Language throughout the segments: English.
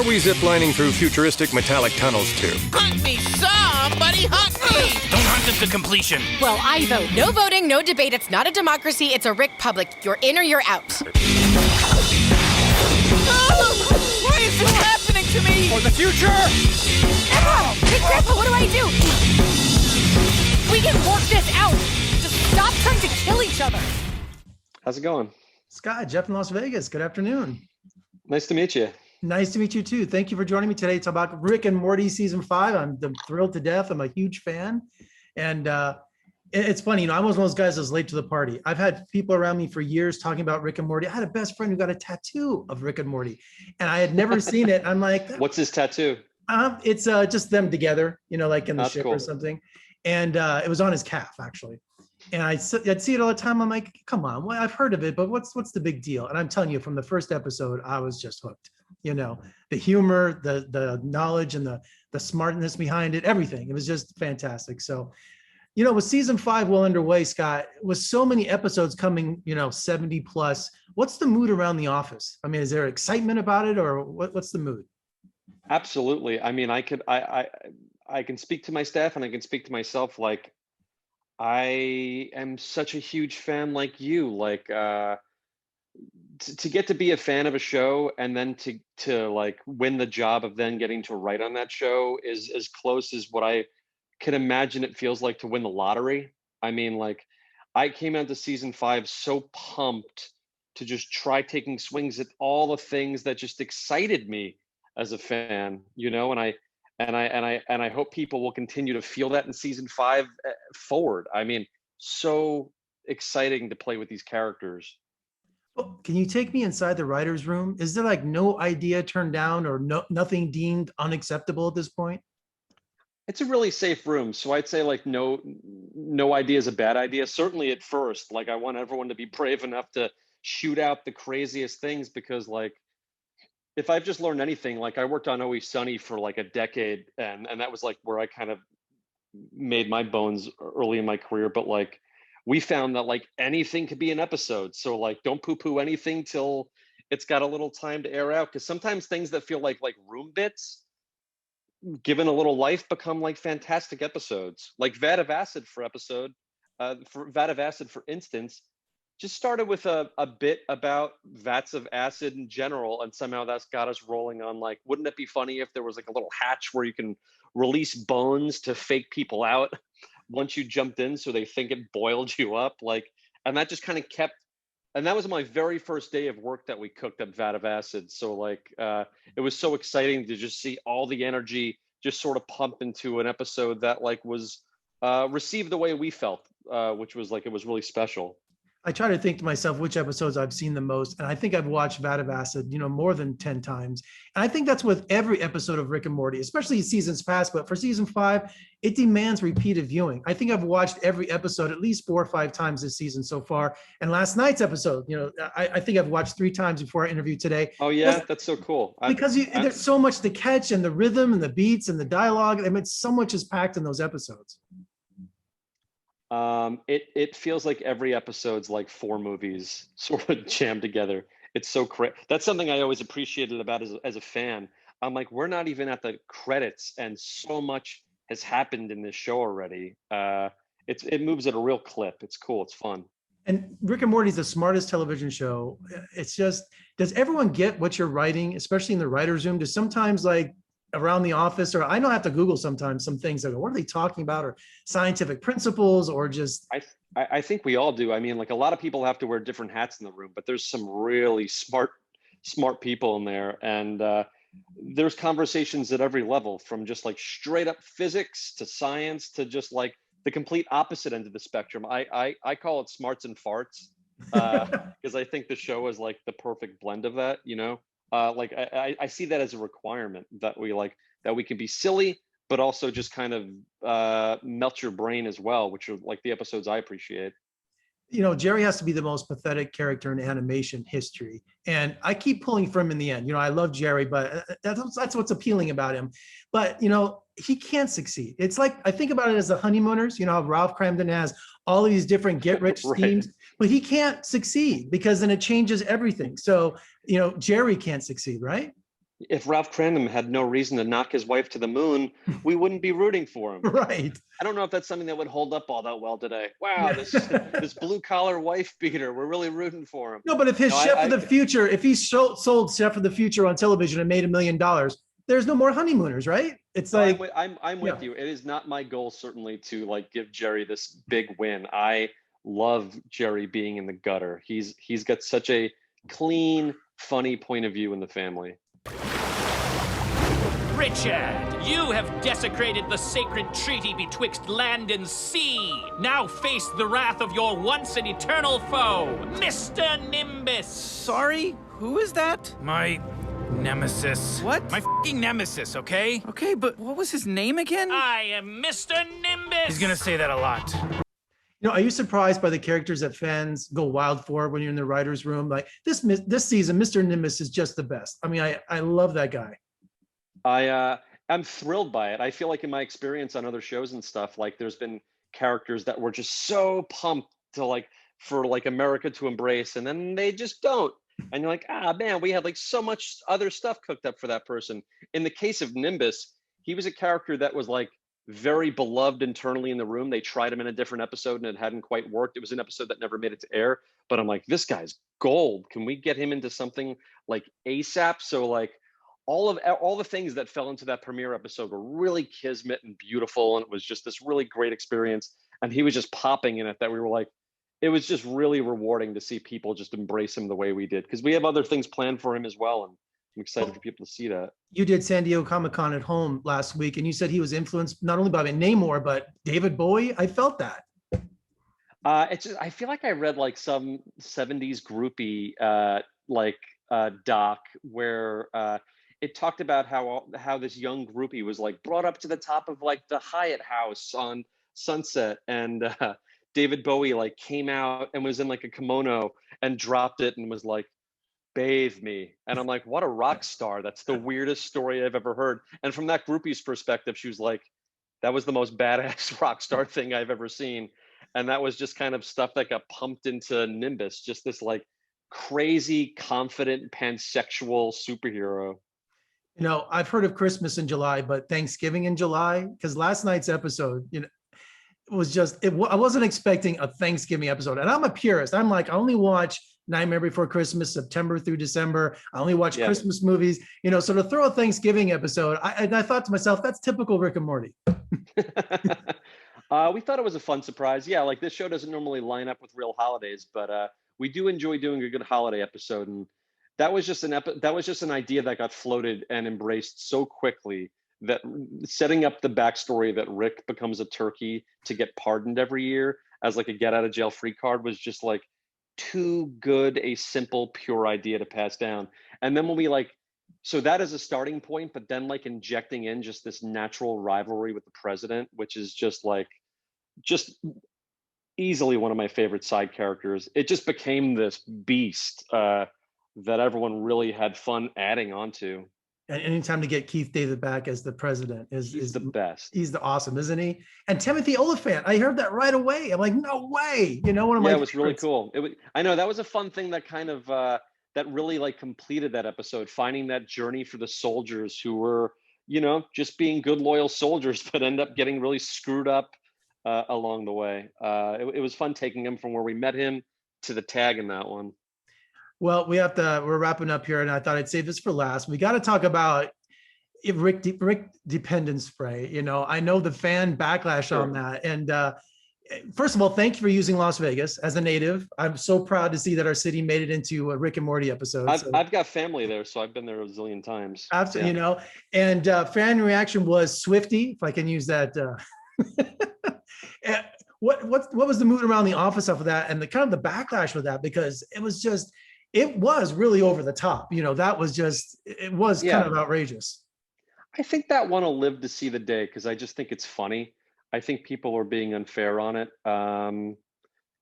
are we ziplining through futuristic metallic tunnels to? Hunt me, somebody hunt me! Don't hunt them to completion. Well, I vote no voting, no debate. It's not a democracy. It's a Rick public. You're in or you're out. Oh, why is this happening to me? For the future! Grandpa! Hey, Grandpa, what do I do? We can work this out. Just stop trying to kill each other. How's it going? Scott, Jeff in Las Vegas. Good afternoon. Nice to meet you. Nice to meet you too. Thank you for joining me today. It's about Rick and Morty season 5. I'm thrilled to death. I'm a huge fan. And it's funny, I'm one of those guys that's late to the party. I've had people around me for years talking about Rick and Morty. I had a best friend who got a tattoo of Rick and Morty, and I had never seen it. I'm like, what's his tattoo? It's just them together, like in the That's ship cool. or something. And it was on his calf, actually. And I'd see it all the time. I'm like, come on, well, I've heard of it, but what's the big deal? And I'm telling you, from the first episode, I was just hooked. The humor, the knowledge, and the smartness behind it, everything. It was just fantastic. So, with season 5 well underway, Scott, with so many episodes coming, 70 plus, what's the mood around the office? I mean, is there excitement about it, or what's the mood? Absolutely. I mean, I can speak to my staff and I can speak to myself. Like, I am such a huge fan like you. Like, to get to be a fan of a show and then to like win the job of then getting to write on that show is as close as what I can imagine it feels like to win the lottery. I mean, like, I came out to season 5 so pumped to just try taking swings at all the things that just excited me as a fan, and I hope people will continue to feel that in season 5 forward. I mean, so exciting to play with these characters. Well, can you take me inside the writer's room? Is there like no idea turned down or nothing deemed unacceptable at this point? It's a really safe room. So I'd say like no idea is a bad idea. Certainly at first, like I want everyone to be brave enough to shoot out the craziest things, because like, if I've just learned anything, like I worked on Always Sunny for like a decade, and that was like where I kind of made my bones early in my career. But like, we found that like anything could be an episode. So like, don't poo-poo anything till it's got a little time to air out. Because sometimes things that feel like room bits, given a little life, become like fantastic episodes. Like Vat of Acid, for instance, just started with a bit about vats of acid in general, and somehow that's got us rolling on like, wouldn't it be funny if there was like a little hatch where you can release bones to fake people out once you jumped in so they think it boiled you up? Like, and that just kind of kept, and that was my very first day of work that we cooked up Vat of Acid. So like, it was so exciting to just see all the energy just sort of pump into an episode that like was received the way we felt, which was like, it was really special. I try to think to myself which episodes I've seen the most, and I think I've watched Vat of Acid, more than 10 times. And I think that's with every episode of Rick and Morty, especially seasons past. But for season 5, it demands repeated viewing. I think I've watched every episode at least 4 or 5 times this season so far. And last night's episode, I think I've watched 3 times before our interview today. Oh yeah, that's so cool. Because there's so much to catch, and the rhythm and the beats and the dialogue. I mean, so much is packed in those episodes. It feels like every episode's like 4 movies sort of jammed together. It's so crazy. That's something I always appreciated about as a fan. I'm like, we're not even at the credits, and so much has happened in this show already. It moves at a real clip. It's cool. It's fun. And Rick and Morty is the smartest television show. It's just, does everyone get what you're writing, especially in the writer's room? Does sometimes like around the office, or I don't have to Google sometimes some things that go, what are they talking about, or scientific principles, or just I think we all do. I mean, like a lot of people have to wear different hats in the room, but there's some really smart people in there, and there's conversations at every level, from just like straight up physics to science to just like the complete opposite end of the spectrum. I call it smarts and farts, because I think the show is like the perfect blend of that, like I see that as a requirement, that we can be silly, but also just kind of melt your brain as well, which are like the episodes I appreciate. Jerry has to be the most pathetic character in animation history. And I keep pulling for him in the end. I love Jerry, but that's what's appealing about him. But, he can't succeed. It's like, I think about it as the honeymooners, how Ralph Cramden has all of these different get-rich Right. schemes, but he can't succeed because then it changes everything. So, Jerry can't succeed, right? If Ralph Cranham had no reason to knock his wife to the moon, we wouldn't be rooting for him. Right. I don't know if that's something that would hold up all that well today. Wow, Yeah. this blue collar wife beater, we're really rooting for him. No, but if his No, Chef of the Future, if he sold Chef of the Future on television and made $1 million, there's no more honeymooners, right? It's no, like I'm with you. It is not my goal certainly to like give Jerry this big win. I love Jerry being in the gutter. He's got such a clean, funny point of view in the family. Richard, you have desecrated the sacred treaty betwixt land and sea. Now face the wrath of your once and eternal foe, Mr. Nimbus. Sorry? Who is that? My nemesis. What? My f***ing nemesis, okay? Okay, but what was his name again? I am Mr. Nimbus. He's gonna say that a lot. are you surprised by the characters that fans go wild for when you're in the writer's room? Like this season, Mr. Nimbus is just the best. I mean, I love that guy. I'm thrilled by it. I feel like in my experience on other shows and stuff, like there's been characters that were just so pumped to for America to embrace, and then they just don't. And you're like, man, we had like so much other stuff cooked up for that person. In the case of Nimbus, he was a character that was like very beloved internally in the room. They tried him in a different episode and it hadn't quite worked. It was an episode that never made it to air, but I'm like, this guy's gold. Can we get him into something like ASAP? So like, all the things that fell into that premiere episode were really kismet and beautiful, and it was just this really great experience. And he was just popping in it that we were like, it was just really rewarding to see people just embrace him the way we did, because we have other things planned for him as well, and I'm excited for people to see that. You did San Diego Comic-Con at home last week, and you said he was influenced not only by Namor but David Bowie. I felt that. It's just, I feel like I read like some 70s groupie doc where it talked about how this young groupie was like brought up to the top of like the Hyatt House on Sunset, and David Bowie like came out and was in like a kimono and dropped it and was like, bathe me. And I'm like, what a rock star. That's the weirdest story I've ever heard. And from that groupie's perspective, she was like, that was the most badass rock star thing I've ever seen. And that was just kind of stuff that got pumped into Nimbus, just this like crazy, confident, pansexual superhero. I've heard of Christmas in July, but Thanksgiving in July, because last night's episode, it was just, I wasn't expecting a Thanksgiving episode. And I'm a purist. I'm like, I only watch Nightmare Before Christmas, September through December. I only watch Christmas movies, so to throw a Thanksgiving episode, I thought to myself, that's typical Rick and Morty. We thought it was a fun surprise. Yeah, like this show doesn't normally line up with real holidays, but we do enjoy doing a good holiday episode. And that was just an idea that got floated and embraced so quickly, that setting up the backstory that Rick becomes a turkey to get pardoned every year as like a get out of jail free card was just like too good a simple, pure idea to pass down. And then when we so that is a starting point, but then like injecting in just this natural rivalry with the president, which is just easily one of my favorite side characters. It just became this beast that everyone really had fun adding onto. And anytime to get Keith David back as the president is the best. He's the awesome, isn't he? And Timothy Oliphant, I heard that right away. I'm like, no way. One of my it was really cool. I know that was a fun thing that kind of that really like completed that episode, finding that journey for the soldiers who were, just being good, loyal soldiers, but end up getting really screwed up along the way. It was fun taking him from where we met him to the tag in that one. Well, we're wrapping up here, and I thought I'd save this for last. We got to talk about Rick Dependence Spray. I know the fan backlash on that. And first of all, thank you for using Las Vegas as a native. I'm so proud to see that our city made it into a Rick and Morty episode. I've got family there, so I've been there a zillion times. Absolutely, and fan reaction was Swifty, if I can use that. What was the mood around the office after that, and the kind of the backlash with that, because it was really over the top. That was kind of outrageous. I think that one will live to see the day, because I just think it's funny. I think people are being unfair on it. I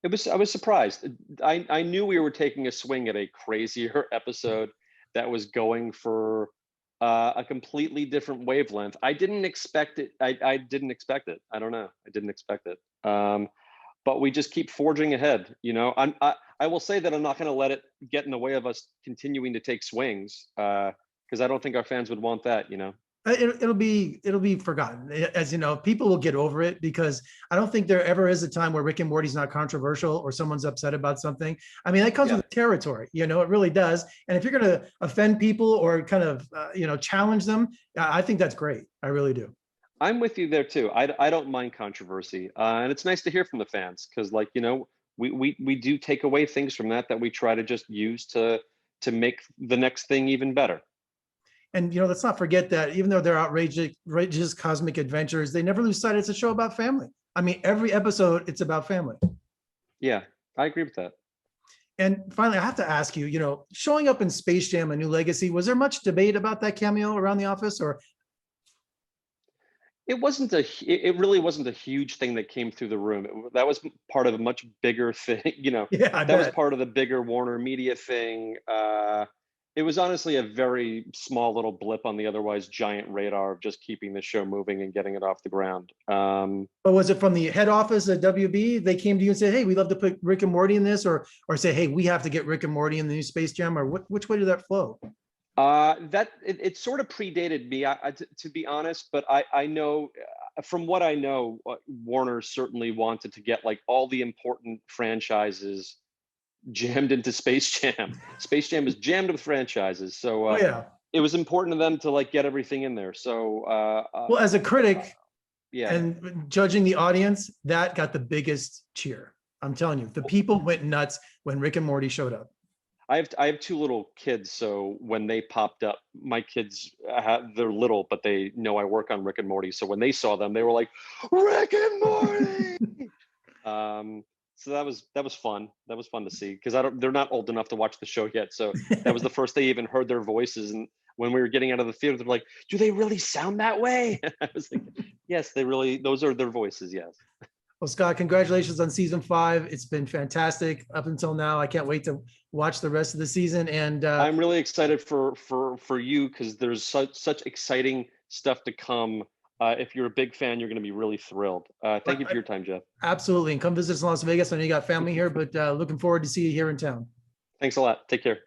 was surprised. I knew we were taking a swing at a crazier episode that was going for a completely different wavelength. I didn't expect it. I didn't expect it. I don't know. I didn't expect it. But we just keep forging ahead. I will say that I'm not going to let it get in the way of us continuing to take swings. because I don't think our fans would want that, you know. It'll be forgotten. As you know, people will get over it, because I don't think there ever is a time where Rick and Morty's not controversial or someone's upset about something. I mean, that comes with the territory, you know, it really does. And if you're going to offend people or kind of, challenge them, I think that's great. I really do. I'm with you there too. I don't mind controversy, and it's nice to hear from the fans, because, like, you know, we do take away things from that we try to just use to make the next thing even better. And, let's not forget that even though they're outrageous cosmic adventures, they never lose sight it's a show about family. I mean, every episode, it's about family. Yeah, I agree with that. And finally, I have to ask you, showing up in Space Jam: A New Legacy, was there much debate about that cameo around the office, or? It really wasn't a huge thing that came through the room. That was part of a much bigger thing, Yeah, that was part of the bigger Warner Media thing. It was honestly a very small little blip on the otherwise giant radar of just keeping the show moving and getting it off the ground. But was it from the head office at WB? They came to you and said, "Hey, we'd love to put Rick and Morty in this," or say, "Hey, we have to get Rick and Morty in the new Space Jam," or which way did that flow? It sort of predated me, to be honest, but I know, from what I know, Warner certainly wanted to get like all the important franchises jammed into Space Jam. Space Jam is jammed with franchises, so it was important to them to like get everything in there. So well, as a critic, yeah, and judging the audience, that got the biggest cheer. I'm telling you, the people went nuts when Rick and Morty showed up. I have two little kids, so when they popped up, my kids, they're little, but they know I work on Rick and Morty. So when they saw them, they were like, "Rick and Morty!" So that was fun. That was fun to see, because they're not old enough to watch the show yet. So that was the first they even heard their voices. And when we were getting out of the theater, they're like, "Do they really sound that way?" I was like, "Yes, those are their voices." Yes. Well, Scott, congratulations on season 5. It's been fantastic up until now. I can't wait to watch the rest of the season. And I'm really excited for you, because there's such exciting stuff to come. If you're a big fan, you're going to be really thrilled. Thank you for your time, Jeff. Absolutely. And come visit us in Las Vegas. I know you got family here, but looking forward to see you here in town. Thanks a lot. Take care.